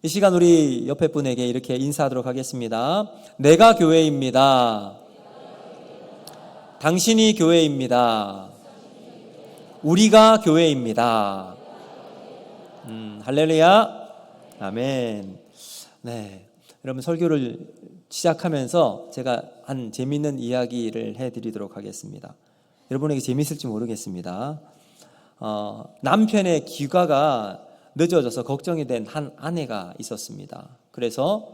이 시간 우리 옆에 분에게 이렇게 인사하도록 하겠습니다. 내가 교회입니다. 당신이 교회입니다. 우리가 교회입니다. 할렐루야. 아멘. 네. 여러분, 설교를 시작하면서 제가 한 재미있는 이야기를 해드리도록 하겠습니다. 여러분에게 재미있을지 모르겠습니다. 남편의 귀가가 늦어져서 걱정이 된 한 아내가 있었습니다. 그래서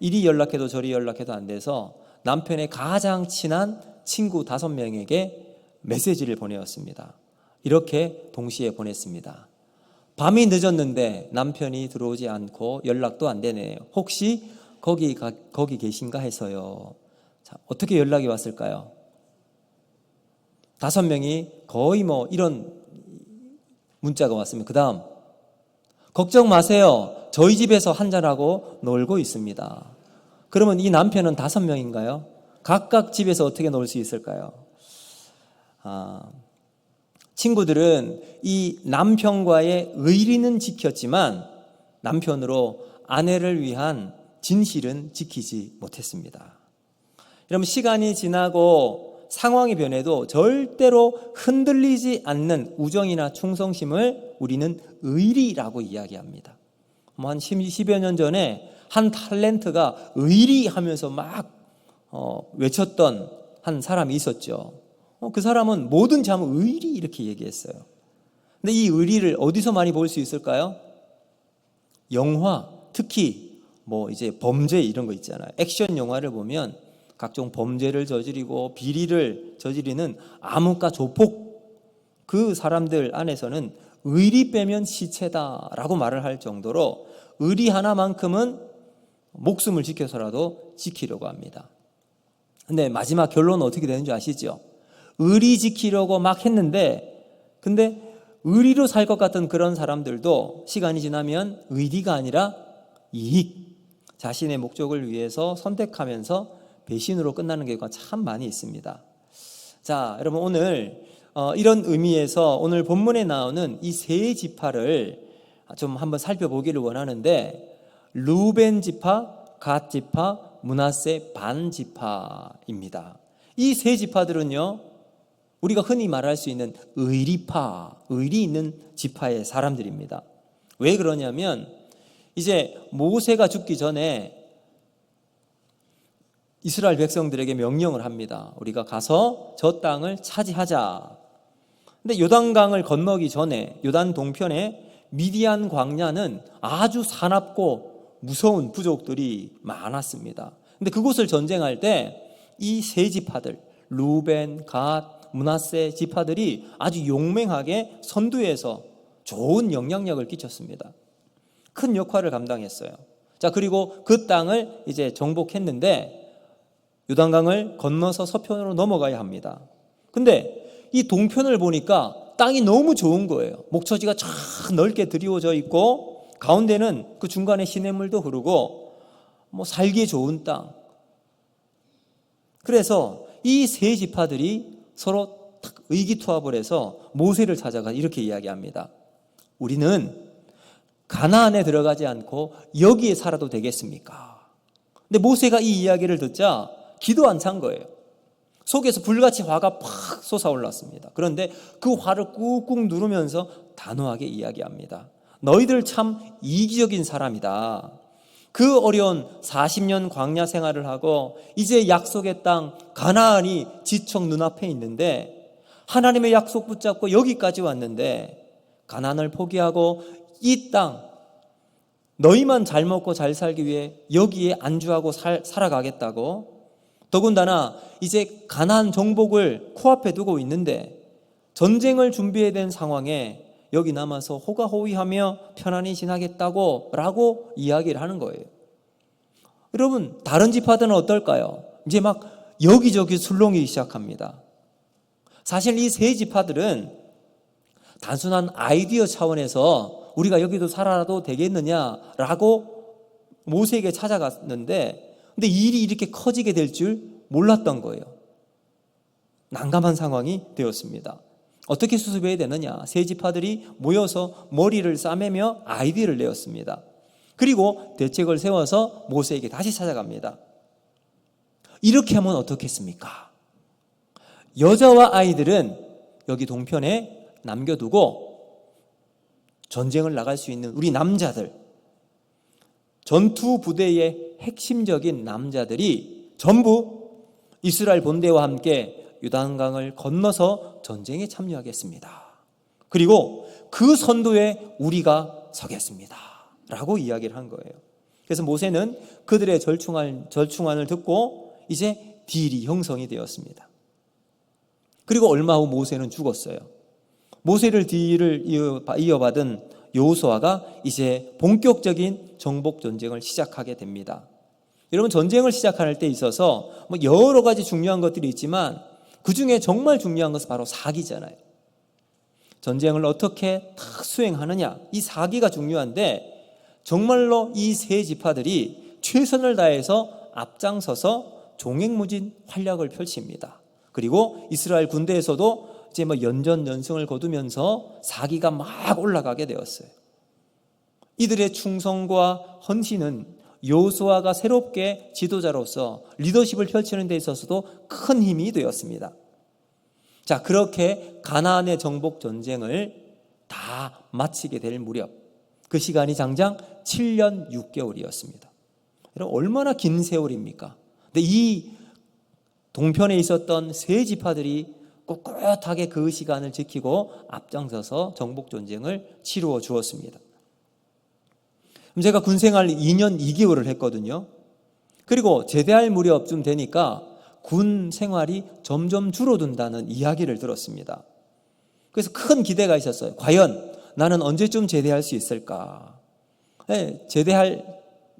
이리 연락해도 저리 연락해도 안 돼서 남편의 가장 친한 친구 5명에게 메시지를 보내었습니다. 이렇게 동시에 보냈습니다. 밤이 늦었는데 남편이 들어오지 않고 연락도 안 되네요. 혹시 거기 계신가 해서요. 자, 어떻게 연락이 왔을까요? 5명이 거의 이런 문자가 왔습니다. 그 다음, 걱정 마세요. 저희 집에서 한잔하고 놀고 있습니다. 그러면 이 남편은 5명인가요? 각각 집에서 어떻게 놀 수 있을까요? 친구들은 이 남편과의 의리는 지켰지만 남편으로 아내를 위한 진실은 지키지 못했습니다. 여러분, 시간이 지나고 상황이 변해도 절대로 흔들리지 않는 우정이나 충성심을 우리는 의리라고 이야기합니다. 한 10여 년 전에 한 탤런트가 의리 하면서 막 외쳤던 한 사람이 있었죠. 그 사람은 뭐든지 하면 의리 이렇게 얘기했어요. 근데 이 의리를 어디서 많이 볼 수 있을까요? 영화, 특히 이제 범죄 이런 거 있잖아요. 액션 영화를 보면 각종 범죄를 저지르고 비리를 저지르는 암흑과 조폭, 그 사람들 안에서는 의리 빼면 시체다라고 말을 할 정도로 의리 하나만큼은 목숨을 지켜서라도 지키려고 합니다. 근데 마지막 결론은 어떻게 되는 줄 아시죠? 의리 지키려고 막 했는데, 근데 의리로 살 것 같은 그런 사람들도 시간이 지나면 의리가 아니라 이익, 자신의 목적을 위해서 선택하면서 배신으로 끝나는 경우가 참 많이 있습니다. 자, 여러분, 오늘 이런 의미에서 오늘 본문에 나오는 이 세 지파를 좀 한번 살펴보기를 원하는데, 루벤 지파, 갓 지파, 므낫세 반 지파입니다. 이 세 지파들은요, 우리가 흔히 말할 수 있는 의리파, 의리 있는 지파의 사람들입니다. 왜 그러냐면 이제 모세가 죽기 전에 이스라엘 백성들에게 명령을 합니다. 우리가 가서 저 땅을 차지하자. 근데 요단강을 건너기 전에 요단 동편에 미디안 광야는 아주 사납고 무서운 부족들이 많았습니다. 근데 그곳을 전쟁할 때 이 세 지파들, 루벤, 갓, 므낫세 지파들이 아주 용맹하게 선두에서 좋은 영향력을 끼쳤습니다. 큰 역할을 감당했어요. 자, 그리고 그 땅을 이제 정복했는데 요단강을 건너서 서편으로 넘어가야 합니다. 근데 이 동편을 보니까 땅이 너무 좋은 거예요. 목초지가 쫙 넓게 드리워져 있고 가운데는 그 중간에 시냇물도 흐르고 살기 좋은 땅. 그래서 이 세 지파들이 서로 딱 의기투합을 해서 모세를 찾아가 이렇게 이야기합니다. 우리는 가나안에 들어가지 않고 여기에 살아도 되겠습니까? 근데 모세가 이 이야기를 듣자 기도 안 찬 거예요. 속에서 불같이 화가 팍 솟아올랐습니다. 그런데 그 화를 꾹꾹 누르면서 단호하게 이야기합니다. 너희들 참 이기적인 사람이다. 그 어려운 40년 광야 생활을 하고 이제 약속의 땅 가나안이 지척 눈앞에 있는데 하나님의 약속 붙잡고 여기까지 왔는데 가나안을 포기하고 이 땅 너희만 잘 먹고 잘 살기 위해 여기에 안주하고 살아가겠다고? 더군다나 이제 가나안 정복을 코앞에 두고 있는데 전쟁을 준비해야 된 상황에 여기 남아서 호가호위하며 편안히 지나겠다고 라고 이야기를 하는 거예요. 여러분, 다른 지파들은 어떨까요? 이제 막 여기저기 술렁이기 시작합니다. 사실 이 세 지파들은 단순한 아이디어 차원에서 우리가 여기도 살아도 되겠느냐라고 모세에게 찾아갔는데, 근데 일이 이렇게 커지게 될 줄 몰랐던 거예요. 난감한 상황이 되었습니다. 어떻게 수습해야 되느냐? 세 지파들이 모여서 머리를 싸매며 아이디어를 내었습니다. 그리고 대책을 세워서 모세에게 다시 찾아갑니다. 이렇게 하면 어떻겠습니까? 여자와 아이들은 여기 동편에 남겨두고 전쟁을 나갈 수 있는 우리 남자들, 전투 부대의 핵심적인 남자들이 전부 이스라엘 본대와 함께 요단강을 건너서 전쟁에 참여하겠습니다. 그리고 그 선두에 우리가 서겠습니다. 라고 이야기를 한 거예요. 그래서 모세는 그들의 절충안을 듣고 이제 딜이 형성이 되었습니다. 그리고 얼마 후 모세는 죽었어요. 모세를 딜을 이어받은 여호수아가 이제 본격적인 정복 전쟁을 시작하게 됩니다. 여러분, 전쟁을 시작할 때 있어서 여러 가지 중요한 것들이 있지만 그 중에 정말 중요한 것은 바로 사기잖아요. 전쟁을 어떻게 딱 수행하느냐, 이 사기가 중요한데 정말로 이 세 지파들이 최선을 다해서 앞장서서 종횡무진 활약을 펼칩니다. 그리고 이스라엘 군대에서도 이제 연전연승을 거두면서 사기가 막 올라가게 되었어요. 이들의 충성과 헌신은 여호수아가 새롭게 지도자로서 리더십을 펼치는 데 있어서도 큰 힘이 되었습니다. 자, 그렇게 가나안의 정복 전쟁을 다 마치게 될 무렵, 그 시간이 장장 7년 6개월이었습니다. 여러분, 얼마나 긴 세월입니까? 근데 이 동편에 있었던 세 지파들이 꿋꿋하게 그 시간을 지키고 앞장서서 정복 전쟁을 치루어 주었습니다. 제가 군 생활 2년 2개월을 했거든요. 그리고 제대할 무렵쯤 되니까 군 생활이 점점 줄어든다는 이야기를 들었습니다. 그래서 큰 기대가 있었어요. 과연 나는 언제쯤 제대할 수 있을까? 네, 제대할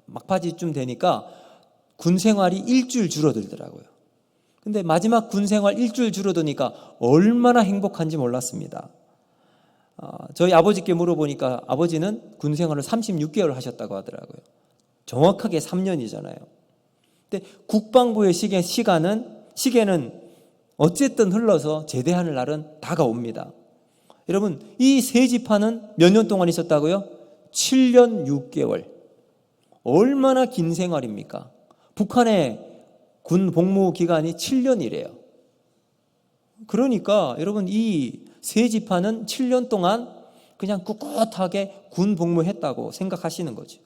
막바지쯤 되니까 군 생활이 일주일 줄어들더라고요. 근데 마지막 군 생활 일주일 줄어드니까 얼마나 행복한지 몰랐습니다. 저희 아버지께 물어보니까 아버지는 군 생활을 36개월 하셨다고 하더라고요. 정확하게 3년이잖아요. 근데 국방부의 시계는 어쨌든 흘러서 제대하는 날은 다가옵니다. 여러분, 이 세 지파는 몇 년 동안 있었다고요? 7년 6개월. 얼마나 긴 생활입니까? 북한의 군 복무 기간이 7년이래요. 그러니까 여러분, 이 세 지파는 7년 동안 그냥 꿋꿋하게 군 복무했다고 생각하시는 거죠.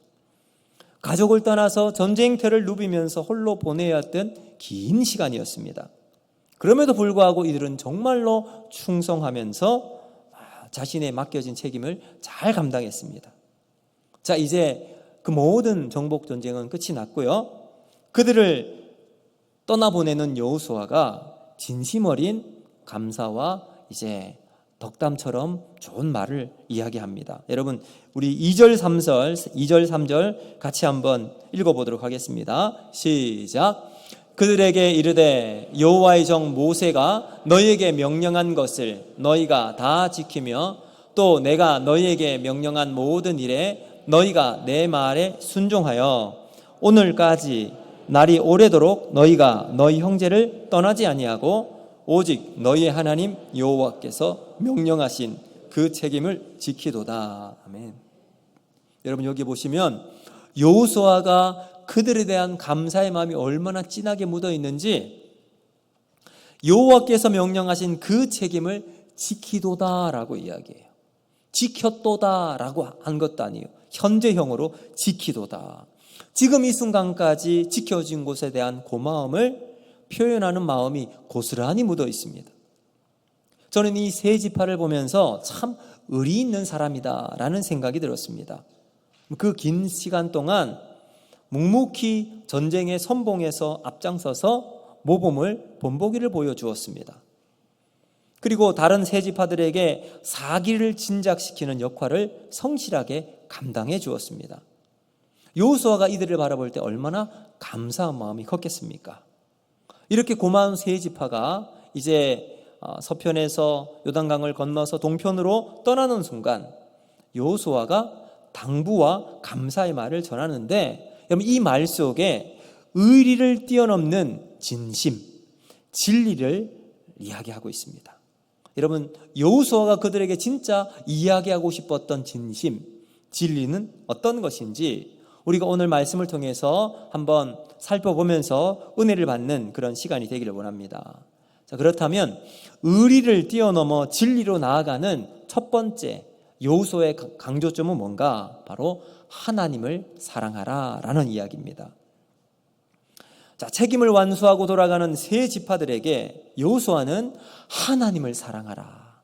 가족을 떠나서 전쟁터를 누비면서 홀로 보내야 했던 긴 시간이었습니다. 그럼에도 불구하고 이들은 정말로 충성하면서 자신의 맡겨진 책임을 잘 감당했습니다. 자, 이제 그 모든 정복 전쟁은 끝이 났고요. 그들을 떠나보내는 여호수아가 진심 어린 감사와 이제 덕담처럼 좋은 말을 이야기합니다. 여러분, 우리 2절 3절 같이 한번 읽어보도록 하겠습니다. 시작. 그들에게 이르되 여호와의 종 모세가 너희에게 명령한 것을 너희가 다 지키며 또 내가 너희에게 명령한 모든 일에 너희가 내 말에 순종하여 오늘까지 날이 오래도록 너희가 너희 형제를 떠나지 아니하고 오직 너희의 하나님 여호와께서 명령하신 그 책임을 지키도다. 아멘. 여러분, 여기 보시면 여호수아가 그들에 대한 감사의 마음이 얼마나 진하게 묻어 있는지, 여호와께서 명령하신 그 책임을 지키도다라고 이야기해요. 지켰도다라고 한 것도 아니에요. 현재형으로 지키도다. 지금 이 순간까지 지켜진 곳에 대한 고마움을 표현하는 마음이 고스란히 묻어 있습니다. 저는 이 세 지파를 보면서 참 의리 있는 사람이다라는 생각이 들었습니다. 그 긴 시간 동안 묵묵히 전쟁의 선봉에서 앞장서서 모범을 본보기를 보여주었습니다. 그리고 다른 세 지파들에게 사기를 진작시키는 역할을 성실하게 감당해 주었습니다. 여호수아가 이들을 바라볼 때 얼마나 감사한 마음이 컸겠습니까? 이렇게 고마운 세 지파가 이제 서편에서 요단강을 건너서 동편으로 떠나는 순간 여호수아가 당부와 감사의 말을 전하는데, 여러분, 이 말 속에 의리를 뛰어넘는 진심, 진리를 이야기하고 있습니다. 여러분, 여호수아가 그들에게 진짜 이야기하고 싶었던 진심, 진리는 어떤 것인지 우리가 오늘 말씀을 통해서 한번 살펴보면서 은혜를 받는 그런 시간이 되기를 원합니다. 자, 그렇다면 의리를 뛰어넘어 진리로 나아가는 첫 번째 여호수아의 강조점은 뭔가? 바로 하나님을 사랑하라 라는 이야기입니다. 자, 책임을 완수하고 돌아가는 세 지파들에게 여호수아는 하나님을 사랑하라,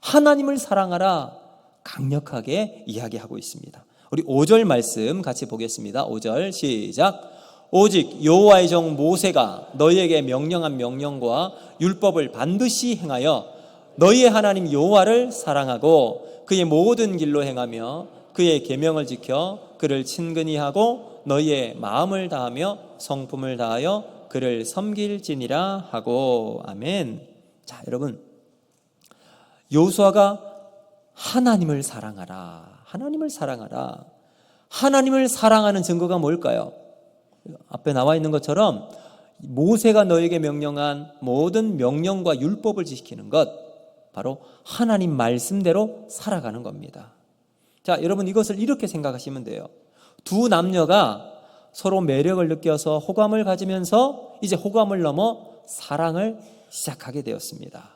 하나님을 사랑하라 강력하게 이야기하고 있습니다. 우리 5절 말씀 같이 보겠습니다. 5절 시작. 오직 여호와의 종 모세가 너희에게 명령한 명령과 율법을 반드시 행하여 너희의 하나님 여호와를 사랑하고 그의 모든 길로 행하며 그의 계명을 지켜 그를 친근히 하고 너희의 마음을 다하며 성품을 다하여 그를 섬길지니라 하고. 아멘. 자, 여러분, 여호수아가 하나님을 사랑하라, 하나님을 사랑하라. 하나님을 사랑하는 증거가 뭘까요? 앞에 나와 있는 것처럼 모세가 너에게 명령한 모든 명령과 율법을 지키는 것, 바로 하나님 말씀대로 살아가는 겁니다. 자, 여러분, 이것을 이렇게 생각하시면 돼요. 두 남녀가 서로 매력을 느껴서 호감을 가지면서 이제 호감을 넘어 사랑을 시작하게 되었습니다.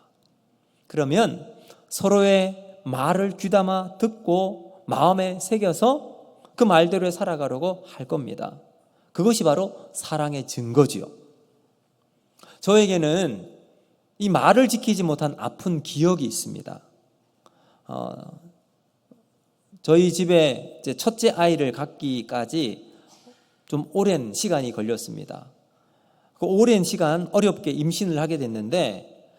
그러면 서로의 말을 귀담아 듣고 마음에 새겨서 그 말대로 살아가려고 할 겁니다. 그것이 바로 사랑의 증거지요. 저에게는 이 말을 지키지 못한 아픈 기억이 있습니다. 저희 집에 이제 첫째 아이를 갖기까지 좀 오랜 시간이 걸렸습니다. 그 오랜 시간 어렵게 임신을 하게 됐는데,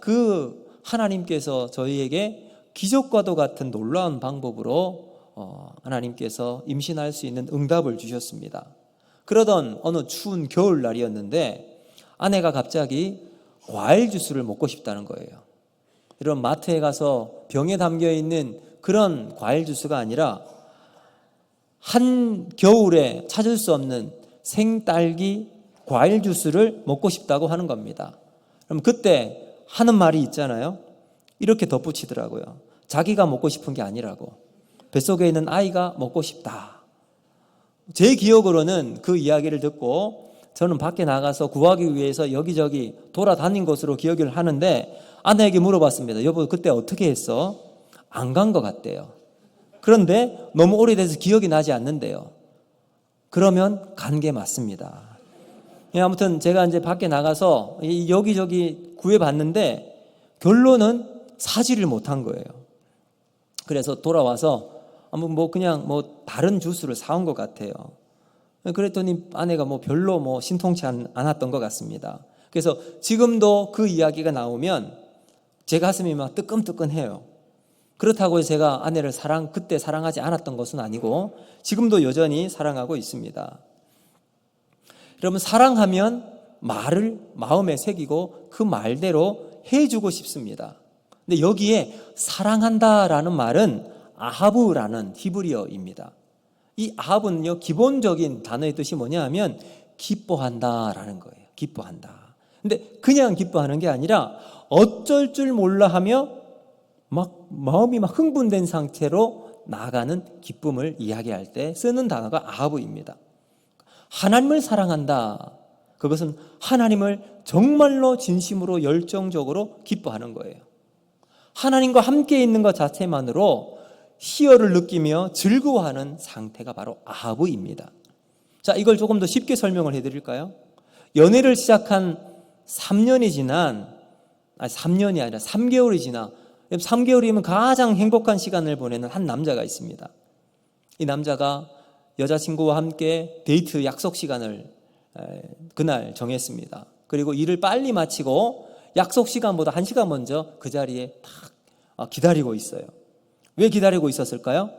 그 하나님께서 저희에게 기적과도 같은 놀라운 방법으로 하나님께서 임신할 수 있는 응답을 주셨습니다. 그러던 어느 추운 겨울날이었는데 아내가 갑자기 과일 주스를 먹고 싶다는 거예요. 이런 마트에 가서 병에 담겨있는 그런 과일 주스가 아니라 한겨울에 찾을 수 없는 생딸기 과일 주스를 먹고 싶다고 하는 겁니다. 그럼 그때 하는 말이 있잖아요. 이렇게 덧붙이더라고요. 자기가 먹고 싶은 게 아니라고. 뱃속에 있는 아이가 먹고 싶다. 제 기억으로는 그 이야기를 듣고 저는 밖에 나가서 구하기 위해서 여기저기 돌아다닌 것으로 기억을 하는데 아내에게 물어봤습니다. 여보, 그때 어떻게 했어? 안 간 것 같대요. 그런데 너무 오래돼서 기억이 나지 않는데요. 그러면 간 게 맞습니다. 아무튼 제가 이제 밖에 나가서 여기저기 구해봤는데 결론은 사지를 못한 거예요. 그래서 돌아와서 그냥 다른 주스를 사온 것 같아요. 그랬더니 아내가 별로 신통치 않았던 것 같습니다. 그래서 지금도 그 이야기가 나오면 제 가슴이 막 뜨끔뜨끔해요. 그렇다고 제가 아내를 그때 사랑하지 않았던 것은 아니고 지금도 여전히 사랑하고 있습니다. 여러분, 사랑하면 말을 마음에 새기고 그 말대로 해주고 싶습니다. 근데 여기에 사랑한다라는 말은 아하브라는 히브리어입니다. 이 아합은요, 기본적인 단어의 뜻이 뭐냐 하면 기뻐한다라는 거예요. 기뻐한다. 근데 그냥 기뻐하는 게 아니라 어쩔 줄 몰라 하며 마음이 흥분된 상태로 나아가는 기쁨을 이야기할 때 쓰는 단어가 아합입니다. 하나님을 사랑한다. 그것은 하나님을 정말로 진심으로 열정적으로 기뻐하는 거예요. 하나님과 함께 있는 것 자체만으로 희열을 느끼며 즐거워하는 상태가 바로 아합입니다. 자, 이걸 조금 더 쉽게 설명을 해드릴까요? 연애를 시작한 3년이 아니라 3개월이 지나 3개월이면 가장 행복한 시간을 보내는 한 남자가 있습니다. 이 남자가 여자친구와 함께 데이트 약속 시간을 그날 정했습니다. 그리고 일을 빨리 마치고 약속 시간보다 1시간 먼저 그 자리에 딱 기다리고 있어요. 왜 기다리고 있었을까요?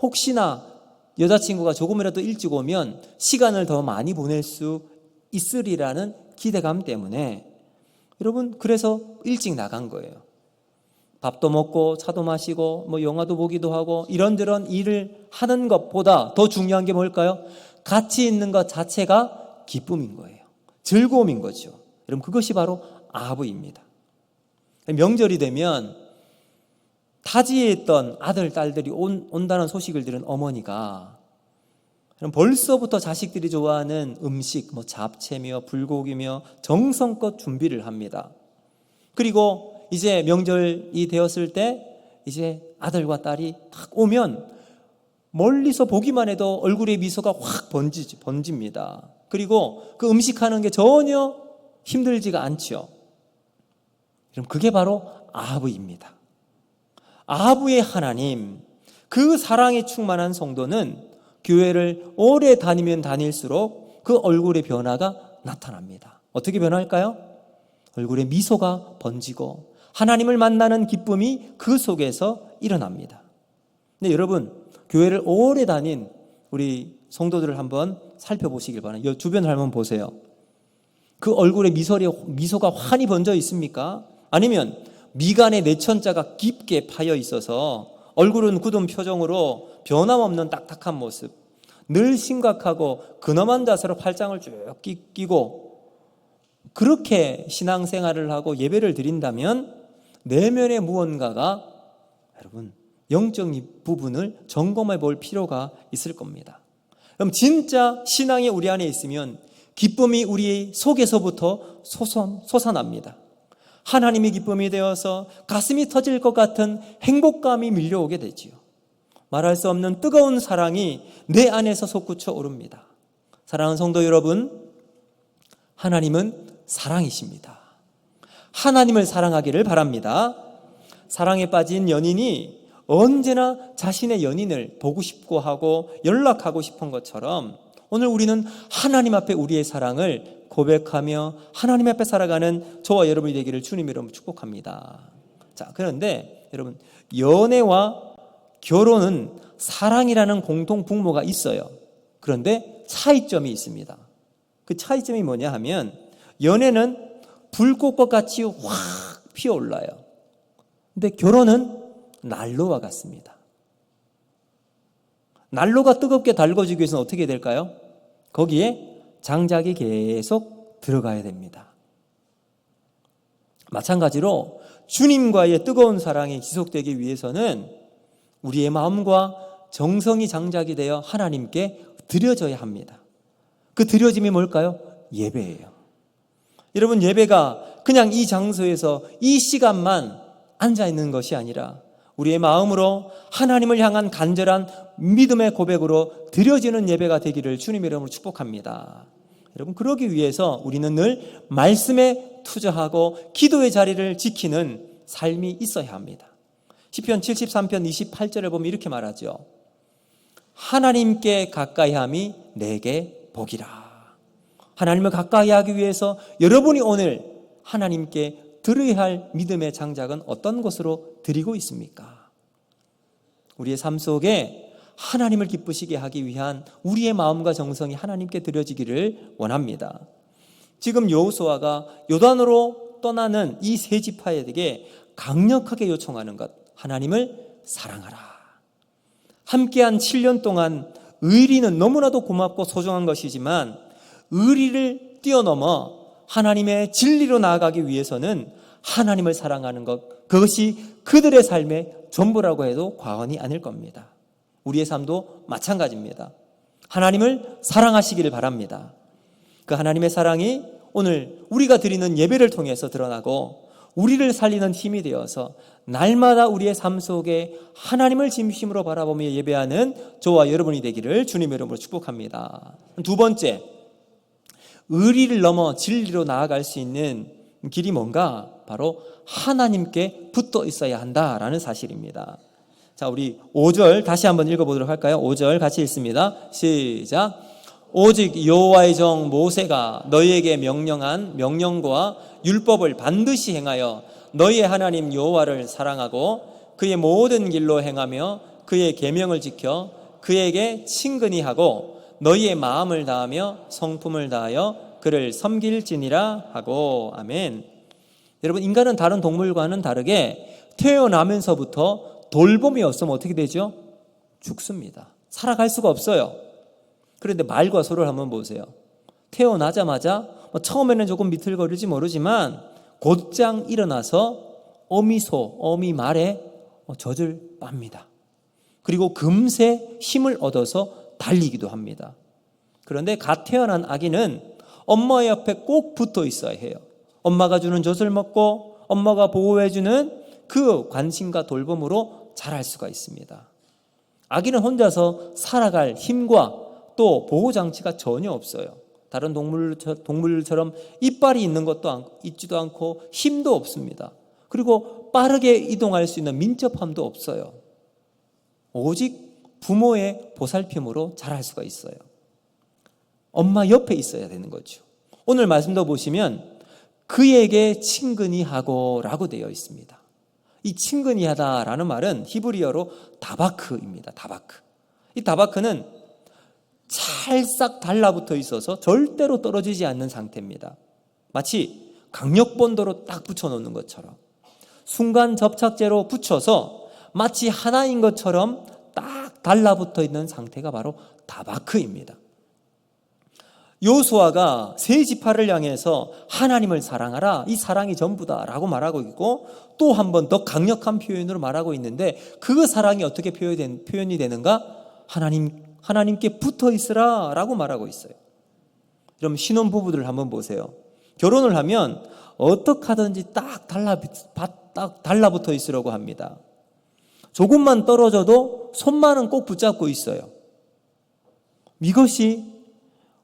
혹시나 여자친구가 조금이라도 일찍 오면 시간을 더 많이 보낼 수 있으리라는 기대감 때문에, 여러분, 그래서 일찍 나간 거예요. 밥도 먹고 차도 마시고 영화도 보기도 하고 이런저런 일을 하는 것보다 더 중요한 게 뭘까요? 같이 있는 것 자체가 기쁨인 거예요. 즐거움인 거죠. 여러분, 그것이 바로 아합입니다. 명절이 되면 타지에 있던 아들, 딸들이 온다는 소식을 들은 어머니가 그럼 벌써부터 자식들이 좋아하는 음식, 잡채며 불고기며 정성껏 준비를 합니다. 그리고 이제 명절이 되었을 때 이제 아들과 딸이 딱 오면 멀리서 보기만 해도 얼굴에 미소가 확 번집니다. 그리고 그 음식하는 게 전혀 힘들지가 않죠. 그럼 그게 바로 아부입니다. 아부의 하나님, 그 사랑에 충만한 성도는 교회를 오래 다니면 다닐수록 그 얼굴의 변화가 나타납니다. 어떻게 변할까요? 얼굴에 미소가 번지고 하나님을 만나는 기쁨이 그 속에서 일어납니다. 근데 여러분, 교회를 오래 다닌 우리 성도들을 한번 살펴보시길 바랍니다. 주변을 한번 보세요. 그 얼굴에 미소가 환히 번져 있습니까? 아니면 미간에 내천자가 깊게 파여 있어서 얼굴은 굳은 표정으로 변함없는 딱딱한 모습, 늘 심각하고 근엄한 자세로 팔짱을 쭉 끼고 그렇게 신앙생활을 하고 예배를 드린다면 내면의 무언가가 여러분 영적 부분을 점검해 볼 필요가 있을 겁니다. 그럼 진짜 신앙이 우리 안에 있으면 기쁨이 우리 속에서부터 솟아납니다. 하나님의 기쁨이 되어서 가슴이 터질 것 같은 행복감이 밀려오게 되지요. 말할 수 없는 뜨거운 사랑이 내 안에서 솟구쳐 오릅니다. 사랑하는 성도 여러분, 하나님은 사랑이십니다. 하나님을 사랑하기를 바랍니다. 사랑에 빠진 연인이 언제나 자신의 연인을 보고 싶고 하고 연락하고 싶은 것처럼 오늘 우리는 하나님 앞에 우리의 사랑을 고백하며 하나님 앞에 살아가는 저와 여러분이 되기를 주님 이름으로 축복합니다. 자, 그런데 여러분, 연애와 결혼은 사랑이라는 공통 분모가 있어요. 그런데 차이점이 있습니다. 그 차이점이 뭐냐 하면 연애는 불꽃과 같이 확 피어올라요. 근데 결혼은 난로와 같습니다. 난로가 뜨겁게 달궈지기 위해서는 어떻게 될까요? 거기에 장작이 계속 들어가야 됩니다. 마찬가지로 주님과의 뜨거운 사랑이 지속되기 위해서는 우리의 마음과 정성이 장작이 되어 하나님께 드려져야 합니다. 그 드려짐이 뭘까요? 예배예요. 여러분, 예배가 그냥 이 장소에서 이 시간만 앉아있는 것이 아니라 우리의 마음으로 하나님을 향한 간절한 믿음의 고백으로 드려지는 예배가 되기를 주님의 이름으로 축복합니다. 여러분, 그러기 위해서 우리는 늘 말씀에 투자하고 기도의 자리를 지키는 삶이 있어야 합니다. 시편 73편 28절을 보면 이렇게 말하죠. 하나님께 가까이함이 내게 복이라. 하나님을 가까이 하기 위해서 여러분이 오늘 하나님께 들어야 할 믿음의 장작은 어떤 것으로 드리고 있습니까? 우리의 삶 속에 하나님을 기쁘시게 하기 위한 우리의 마음과 정성이 하나님께 드려지기를 원합니다. 지금 여호수아가 요단으로 떠나는 이 세 지파에게 강력하게 요청하는 것, 하나님을 사랑하라. 함께한 7년 동안 의리는 너무나도 고맙고 소중한 것이지만 의리를 뛰어넘어 하나님의 진리로 나아가기 위해서는 하나님을 사랑하는 것, 그것이 그들의 삶의 전부라고 해도 과언이 아닐 겁니다. 우리의 삶도 마찬가지입니다. 하나님을 사랑하시기를 바랍니다. 그 하나님의 사랑이 오늘 우리가 드리는 예배를 통해서 드러나고 우리를 살리는 힘이 되어서 날마다 우리의 삶 속에 하나님을 진심으로 바라보며 예배하는 저와 여러분이 되기를 주님의 이름으로 축복합니다. 두 번째, 의리를 넘어 진리로 나아갈 수 있는 길이 뭔가? 바로 하나님께 붙어 있어야 한다라는 사실입니다. 자, 우리 5절 다시 한번 읽어보도록 할까요? 5절 같이 읽습니다. 시작. 오직 여호와의 종 모세가 너희에게 명령한 명령과 율법을 반드시 행하여 너희의 하나님 여호와를 사랑하고 그의 모든 길로 행하며 그의 계명을 지켜 그에게 친근히 하고 너희의 마음을 다하며 성품을 다하여 그를 섬길지니라 하고. 아멘. 여러분, 인간은 다른 동물과는 다르게 태어나면서부터 돌봄이 없으면 어떻게 되죠? 죽습니다. 살아갈 수가 없어요. 그런데 말과 소를 한번 보세요. 태어나자마자 처음에는 조금 비틀거릴지 모르지만 곧장 일어나서 어미 말에 젖을 빱니다. 그리고 금세 힘을 얻어서 달리기도 합니다. 그런데 갓 태어난 아기는 엄마 옆에 꼭 붙어 있어야 해요. 엄마가 주는 젖을 먹고 엄마가 보호해주는 그 관심과 돌봄으로 자랄 수가 있습니다. 아기는 혼자서 살아갈 힘과 또 보호장치가 전혀 없어요. 다른 동물처럼 이빨이 있는 것도 있지도 않고 힘도 없습니다. 그리고 빠르게 이동할 수 있는 민첩함도 없어요. 오직 부모의 보살핌으로 자랄 수가 있어요. 엄마 옆에 있어야 되는 거죠. 오늘 말씀도 보시면 그에게 친근히 하고 라고 되어 있습니다. 이 친근히 하다라는 말은 히브리어로 다바크입니다. 다바크. 이 다바크는 찰싹 달라붙어 있어서 절대로 떨어지지 않는 상태입니다. 마치 강력본도로 딱 붙여놓는 것처럼 순간 접착제로 붙여서 마치 하나인 것처럼 딱 달라붙어 있는 상태가 바로 다바크입니다. 여호수아가 세 지파를 향해서 하나님을 사랑하라, 이 사랑이 전부다 라고 말하고 있고, 또 한 번 더 강력한 표현으로 말하고 있는데 그 사랑이 어떻게 표현이 되는가? 하나님께 붙어 있으라 라고 말하고 있어요. 그럼 신혼부부들 한번 보세요. 결혼을 하면 어떻게 하든지 딱 달라붙어 있으려고 합니다. 조금만 떨어져도 손만은 꼭 붙잡고 있어요. 이것이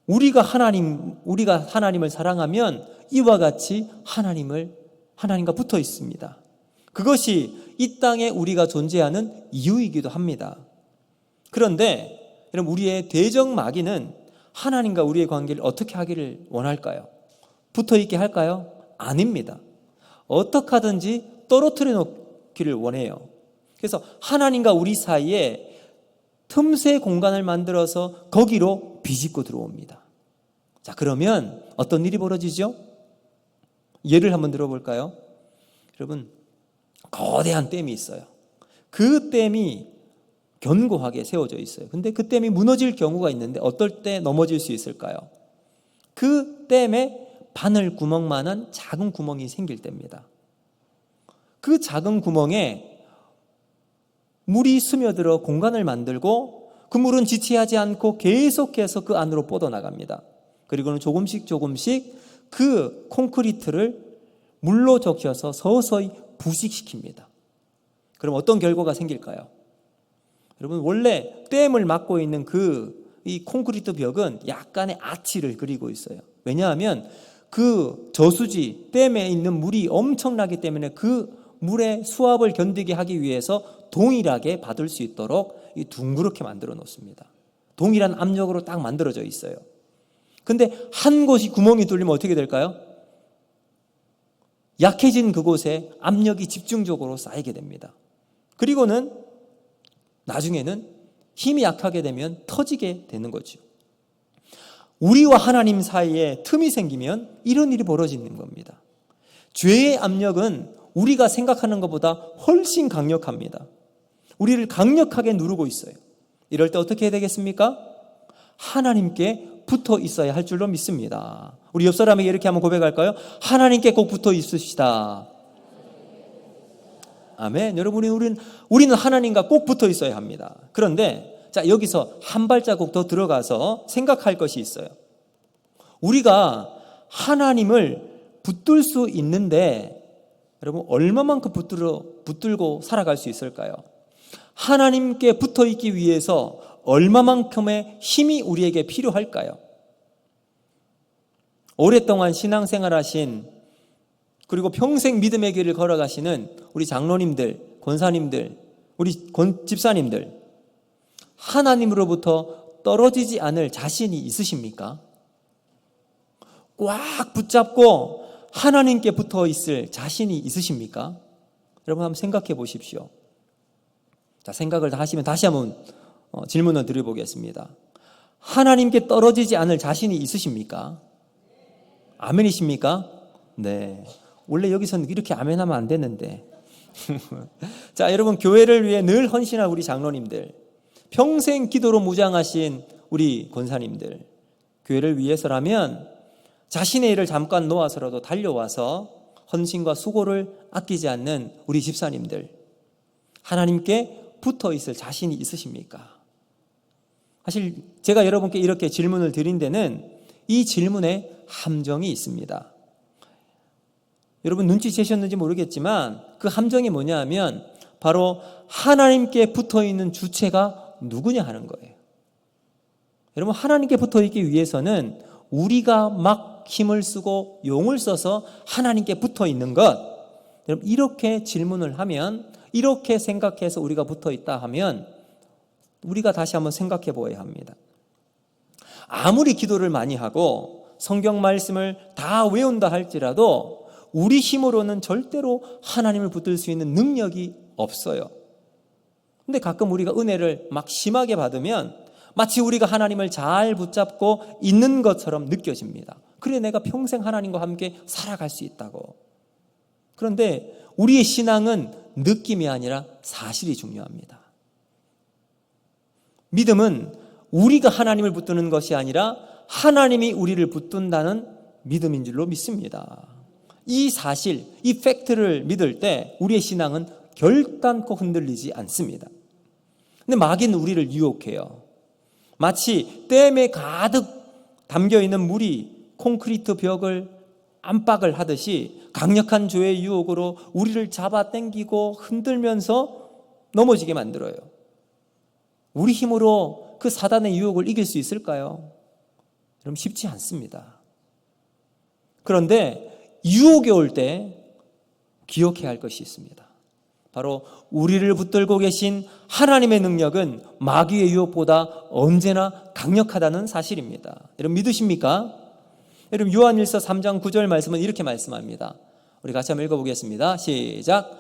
우리가 하나님을 사랑하면 이와 같이 하나님과 붙어 있습니다. 그것이 이 땅에 우리가 존재하는 이유이기도 합니다. 그런데 여러분, 우리의 대적마귀는 하나님과 우리의 관계를 어떻게 하기를 원할까요? 붙어 있게 할까요? 아닙니다. 어떻게 하든지 떨어뜨려 놓기를 원해요. 그래서 하나님과 우리 사이에 틈새 공간을 만들어서 거기로 비집고 들어옵니다. 자, 그러면 어떤 일이 벌어지죠? 예를 한번 들어볼까요? 여러분, 거대한 댐이 있어요. 그 댐이 견고하게 세워져 있어요. 근데 그 댐이 무너질 경우가 있는데 어떨 때 넘어질 수 있을까요? 그 댐에 바늘 구멍만한 작은 구멍이 생길 때입니다. 그 작은 구멍에 물이 스며들어 공간을 만들고 그 물은 지체하지 않고 계속해서 그 안으로 뻗어나갑니다. 그리고는 조금씩 그 콘크리트를 물로 적셔서 서서히 부식시킵니다. 그럼 어떤 결과가 생길까요? 여러분, 원래 댐을 막고 있는 이 콘크리트 벽은 약간의 아치를 그리고 있어요. 왜냐하면 그 저수지, 댐에 있는 물이 엄청나기 때문에 그 물의 수압을 견디게 하기 위해서 동일하게 받을 수 있도록 둥그렇게 만들어 놓습니다. 동일한 압력으로 딱 만들어져 있어요. 근데 한 곳이 구멍이 뚫리면 어떻게 될까요? 약해진 그곳에 압력이 집중적으로 쌓이게 됩니다. 그리고는 나중에는 힘이 약하게 되면 터지게 되는 거죠. 우리와 하나님 사이에 틈이 생기면 이런 일이 벌어지는 겁니다. 죄의 압력은 우리가 생각하는 것보다 훨씬 강력합니다. 우리를 강력하게 누르고 있어요. 이럴 때 어떻게 해야 되겠습니까? 하나님께 붙어 있어야 할 줄로 믿습니다. 우리 옆 사람에게 이렇게 한번 고백할까요? 하나님께 꼭 붙어 있으시다. 아멘. 여러분, 우리는 하나님과 꼭 붙어 있어야 합니다. 그런데 자, 여기서 한 발자국 더 들어가서 생각할 것이 있어요. 우리가 하나님을 붙들 수 있는데 여러분, 얼마만큼 붙들고 살아갈 수 있을까요? 하나님께 붙어 있기 위해서 얼마만큼의 힘이 우리에게 필요할까요? 오랫동안 신앙생활 하신, 그리고 평생 믿음의 길을 걸어가시는 우리 장로님들, 권사님들, 우리 집사님들, 하나님으로부터 떨어지지 않을 자신이 있으십니까? 꽉 붙잡고 하나님께 붙어 있을 자신이 있으십니까? 여러분, 한번 생각해 보십시오. 자, 생각을 다 하시면 다시 한번 질문을 드려보겠습니다. 하나님께 떨어지지 않을 자신이 있으십니까? 아멘이십니까? 네. 원래 여기서는 이렇게 아멘하면 안 되는데. 자, 여러분, 교회를 위해 늘 헌신할 우리 장로님들, 평생 기도로 무장하신 우리 권사님들, 교회를 위해서라면 자신의 일을 잠깐 놓아서라도 달려와서 헌신과 수고를 아끼지 않는 우리 집사님들, 하나님께 붙어 있을 자신이 있으십니까? 사실 제가 여러분께 이렇게 질문을 드린 데는 이 질문에 함정이 있습니다. 여러분 눈치채셨는지 모르겠지만 그 함정이 뭐냐 하면 바로 하나님께 붙어있는 주체가 누구냐 하는 거예요. 여러분 하나님께 붙어있기 위해서는 우리가 막 힘을 쓰고 용을 써서 하나님께 붙어있는 것, 여러분 이렇게 질문을 하면, 이렇게 생각해서 우리가 붙어있다 하면 우리가 다시 한번 생각해 보아야 합니다. 아무리 기도를 많이 하고 성경 말씀을 다 외운다 할지라도 우리 힘으로는 절대로 하나님을 붙들 수 있는 능력이 없어요. 근데 가끔 우리가 은혜를 막 심하게 받으면 마치 우리가 하나님을 잘 붙잡고 있는 것처럼 느껴집니다. 그래 내가 평생 하나님과 함께 살아갈 수 있다고. 그런데 우리의 신앙은 느낌이 아니라 사실이 중요합니다. 믿음은 우리가 하나님을 붙드는 것이 아니라 하나님이 우리를 붙든다는 믿음인 줄로 믿습니다. 이 사실, 이 팩트를 믿을 때 우리의 신앙은 결단코 흔들리지 않습니다. 근데 마귀는 우리를 유혹해요. 마치 댐에 가득 담겨있는 물이 콘크리트 벽을 압박을 하듯이 강력한 죄의 유혹으로 우리를 잡아당기고 흔들면서 넘어지게 만들어요. 우리 힘으로 그 사단의 유혹을 이길 수 있을까요? 여러분 쉽지 않습니다. 그런데 유혹이 올 때 기억해야 할 것이 있습니다. 바로 우리를 붙들고 계신 하나님의 능력은 마귀의 유혹보다 언제나 강력하다는 사실입니다. 여러분 믿으십니까? 여러분 요한일서 3장 9절 말씀은 이렇게 말씀합니다. 우리 같이 한번 읽어보겠습니다. 시작.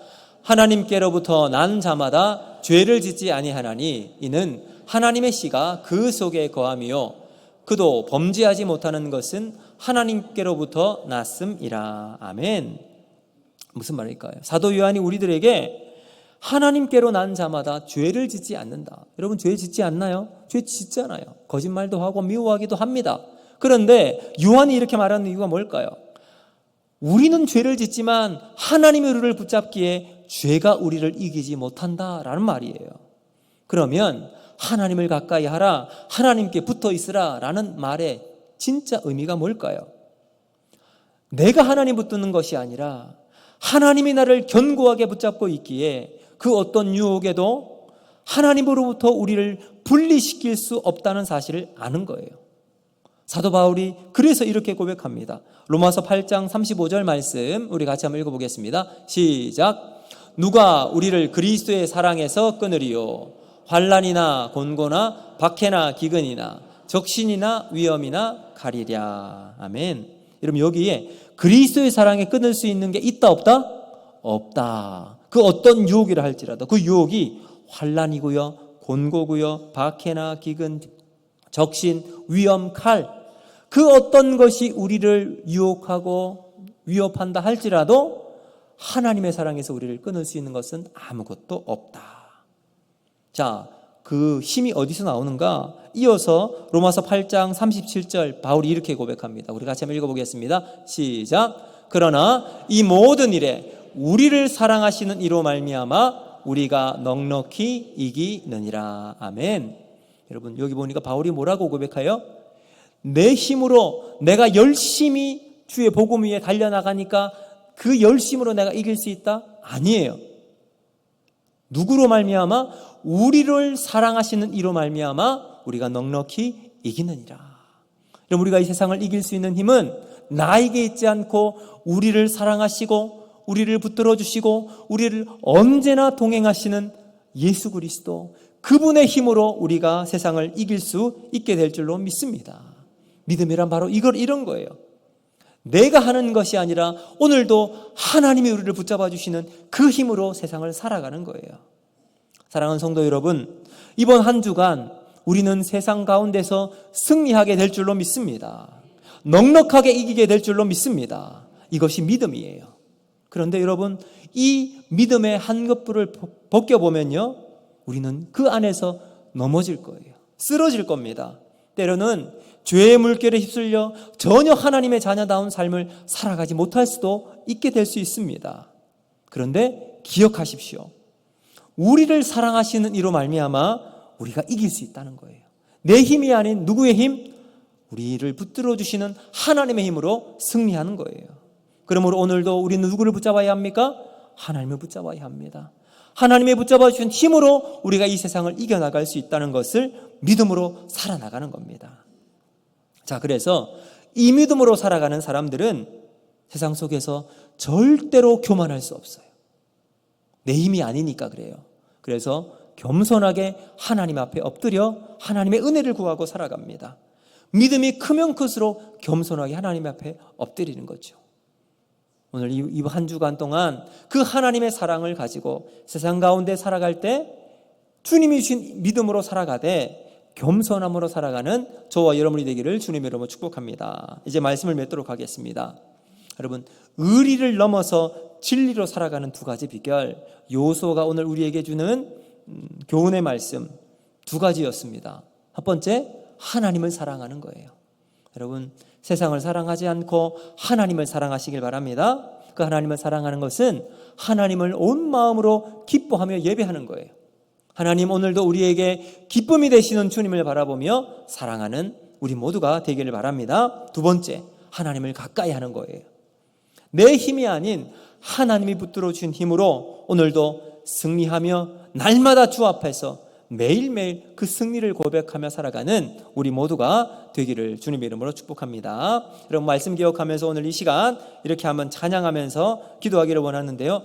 하나님께로부터 난 자마다 죄를 짓지 아니하나니 이는 하나님의 씨가 그 속에 거함이요 그도 범죄하지 못하는 것은 하나님께로부터 났음이라. 아멘. 무슨 말일까요? 사도 요한이 우리들에게 하나님께로 난 자마다 죄를 짓지 않는다. 여러분 죄 짓지 않나요? 죄 짓잖아요. 거짓말도 하고 미워하기도 합니다. 그런데 요한이 이렇게 말하는 이유가 뭘까요? 우리는 죄를 짓지만 하나님이 우리를 붙잡기에 죄가 우리를 이기지 못한다라는 말이에요. 그러면 하나님을 가까이 하라, 하나님께 붙어 있으라 라는 말의 진짜 의미가 뭘까요? 내가 하나님 붙드는 것이 아니라 하나님이 나를 견고하게 붙잡고 있기에 그 어떤 유혹에도 하나님으로부터 우리를 분리시킬 수 없다는 사실을 아는 거예요. 사도 바울이 그래서 이렇게 고백합니다. 로마서 8장 35절 말씀 우리 같이 한번 읽어보겠습니다. 시작. 누가 우리를 그리스도의 사랑에서 끊으리요? 환난이나 곤고나 박해나 기근이나 적신이나 위험이나 가리랴. 아멘. 여러분 여기에 그리스도의 사랑에 끊을 수 있는 게 있다 없다? 없다. 그 어떤 유혹이라 할지라도 그 유혹이 환난이고요, 곤고고요, 박해나 기근, 적신, 위험, 칼, 그 어떤 것이 우리를 유혹하고 위협한다 할지라도 하나님의 사랑에서 우리를 끊을 수 있는 것은 아무것도 없다. 자, 그 힘이 어디서 나오는가? 이어서 로마서 8장 37절 바울이 이렇게 고백합니다. 우리 같이 한번 읽어보겠습니다. 시작. 그러나 이 모든 일에 우리를 사랑하시는 이로 말미암아 우리가 넉넉히 이기느니라. 아멘. 여러분 여기 보니까 바울이 뭐라고 고백해요? 내 힘으로 내가 열심히 주의 복음 위에 달려나가니까 그 열심으로 내가 이길 수 있다? 아니에요. 누구로 말미암아? 우리를 사랑하시는 이로 말미암아 우리가 넉넉히 이기느니라. 여러분 우리가 이 세상을 이길 수 있는 힘은 나에게 있지 않고 우리를 사랑하시고 우리를 붙들어 주시고 우리를 언제나 동행하시는 예수 그리스도, 그분의 힘으로 우리가 세상을 이길 수 있게 될 줄로 믿습니다. 믿음이란 바로 이런 거예요. 내가 하는 것이 아니라 오늘도 하나님이 우리를 붙잡아 주시는 그 힘으로 세상을 살아가는 거예요. 사랑하는 성도 여러분, 이번 한 주간 우리는 세상 가운데서 승리하게 될 줄로 믿습니다. 넉넉하게 이기게 될 줄로 믿습니다. 이것이 믿음이에요. 그런데 여러분, 이 믿음의 한꺼풀을 벗겨보면요, 우리는 그 안에서 넘어질 거예요. 쓰러질 겁니다. 때로는 죄의 물결에 휩쓸려 전혀 하나님의 자녀다운 삶을 살아가지 못할 수도 있게 될 수 있습니다. 그런데 기억하십시오. 우리를 사랑하시는 이로 말미암아 우리가 이길 수 있다는 거예요. 내 힘이 아닌 누구의 힘? 우리를 붙들어 주시는 하나님의 힘으로 승리하는 거예요. 그러므로 오늘도 우리는 누구를 붙잡아야 합니까? 하나님을 붙잡아야 합니다. 하나님의 붙잡아 주신 힘으로 우리가 이 세상을 이겨나갈 수 있다는 것을 믿음으로 살아나가는 겁니다. 자, 그래서 이 믿음으로 살아가는 사람들은 세상 속에서 절대로 교만할 수 없어요. 내 힘이 아니니까 그래요. 그래서 겸손하게 하나님 앞에 엎드려 하나님의 은혜를 구하고 살아갑니다. 믿음이 크면 클수록 겸손하게 하나님 앞에 엎드리는 거죠. 오늘 이 한 주간 동안 그 하나님의 사랑을 가지고 세상 가운데 살아갈 때 주님이 주신 믿음으로 살아가되 겸손함으로 살아가는 저와 여러분이 되기를 주님의 이름으로 축복합니다. 이제 말씀을 맺도록 하겠습니다. 여러분, 의리를 넘어서 진리로 살아가는 두 가지 비결, 여호수아가 오늘 우리에게 주는 교훈의 말씀 두 가지였습니다. 첫 번째, 하나님을 사랑하는 거예요. 여러분, 세상을 사랑하지 않고 하나님을 사랑하시길 바랍니다. 그 하나님을 사랑하는 것은 하나님을 온 마음으로 기뻐하며 예배하는 거예요. 하나님, 오늘도 우리에게 기쁨이 되시는 주님을 바라보며 사랑하는 우리 모두가 되기를 바랍니다. 두 번째, 하나님을 가까이 하는 거예요. 내 힘이 아닌 하나님이 붙들어 주신 힘으로 오늘도 승리하며 날마다 주 앞에서 매일매일 그 승리를 고백하며 살아가는 우리 모두가 되기를 주님의 이름으로 축복합니다. 여러분, 말씀 기억하면서 오늘 이 시간 이렇게 한번 찬양하면서 기도하기를 원하는데요.